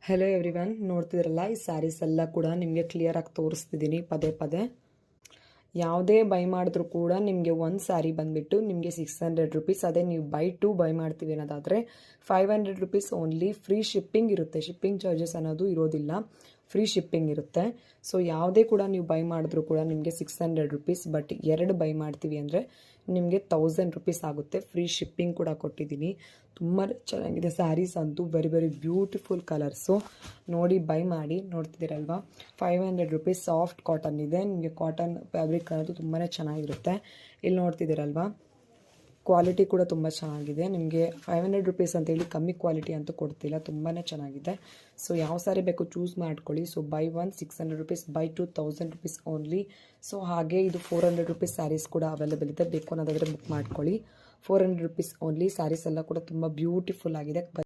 Hello everyone, ನೋಡ್ತಿದ್ರಲ್ಲ ಈ ಸ್ಯಾರೀಸ್ ಎಲ್ಲ ಕೂಡ ನಿಮಗೆ ಕ್ಲಿಯರ್ ಆಗಿ ತೋರಿಸ್ತಿದ್ದೀನಿ ಪದೇ ಪದೇ. ಯಾವುದೇ ಬೈ ಮಾಡಿದ್ರೂ ಕೂಡ ನಿಮಗೆ ಒಂದು ಸ್ಯಾರಿ ಬಂದುಬಿಟ್ಟು ನಿಮಗೆ 600 ರುಪೀಸ್. ಅದೇ ನೀವು ಬೈ 2 ಬೈ ಮಾಡ್ತೀವಿ ಅನ್ನೋದಾದರೆ 500 ರುಪೀಸ್ ಓನ್ಲಿ. ಫ್ರೀ ಶಿಪ್ಪಿಂಗ್ ಇರುತ್ತೆ, ಶಿಪ್ಪಿಂಗ್ ಚಾರ್ಜಸ್ ಅನ್ನೋದು ಇರೋದಿಲ್ಲ, ಫ್ರೀ ಶಿಪ್ಪಿಂಗ್ ಇರುತ್ತೆ. ಸೊ ಯಾವುದೇ ಕೂಡ ನೀವು ಬೈ ಮಾಡಿದ್ರೂ ಕೂಡ ನಿಮಗೆ 600 ರುಪೀಸ್. ಬಟ್ 2 ಬೈ ಮಾಡ್ತೀವಿ ಅಂದರೆ ನಿಮಗೆ 1000 ರುಪೀಸ್ ಆಗುತ್ತೆ. ಫ್ರೀ ಶಿಪ್ಪಿಂಗ್ ಕೂಡ ಕೊಟ್ಟಿದ್ದೀನಿ. ತುಂಬ ಚೆನ್ನಾಗಿದೆ ಸ್ಯಾರೀಸ್ ಅಂತೂ, ವೆರಿ ವೆರಿ ಬ್ಯೂಟಿಫುಲ್ ಕಲರ್ಸು. ನೋಡಿ ಬೈ ಮಾಡಿ. ನೋಡ್ತಿದ್ದೀರಲ್ವಾ, 500 ರುಪೀಸ್ ಸಾಫ್ಟ್ ಕಾಟನ್ ಇದೆ. ನಿಮಗೆ ಕಾಟನ್ ಫ್ಯಾಬ್ರಿಕ್ ಅನ್ನೋದು ತುಂಬಾ ಚೆನ್ನಾಗಿರುತ್ತೆ. ಇಲ್ಲಿ ನೋಡ್ತಿದ್ದೀರಲ್ವಾ, ಕ್ವಾಲಿಟಿ ಕೂಡ ತುಂಬ ಚೆನ್ನಾಗಿದೆ. ನಿಮಗೆ 500 ರುಪೀಸ್ ಅಂತೇಳಿ ಕಮ್ಮಿ ಕ್ವಾಲಿಟಿ ಅಂತೂ ಕೊಡ್ತಿಲ್ಲ, ತುಂಬಾ ಚೆನ್ನಾಗಿದೆ. ಸೊ ಯಾವ ಸ್ಯಾರಿ ಬೇಕು ಚೂಸ್ ಮಾಡ್ಕೊಳ್ಳಿ. So by 1 600 rupees, by 2 1000 rupees only. So ಹಾಗೆ ಇದು 400 ರುಪೀಸ್ ಸ್ಯಾರೀಸ್ ಕೂಡ ಅವೈಲೇಬಲ್ ಇದೆ, ಬೇಕು ಅನ್ನೋದಾದರೆ ಬುಕ್ ಮಾಡ್ಕೊಳ್ಳಿ. 400 ರುಪೀಸ್ ಓನ್ಲಿ. ಸ್ಯಾರೀಸ್ ಎಲ್ಲ ಕೂಡ ತುಂಬ ಬ್ಯೂಟಿಫುಲ್ ಆಗಿದೆ.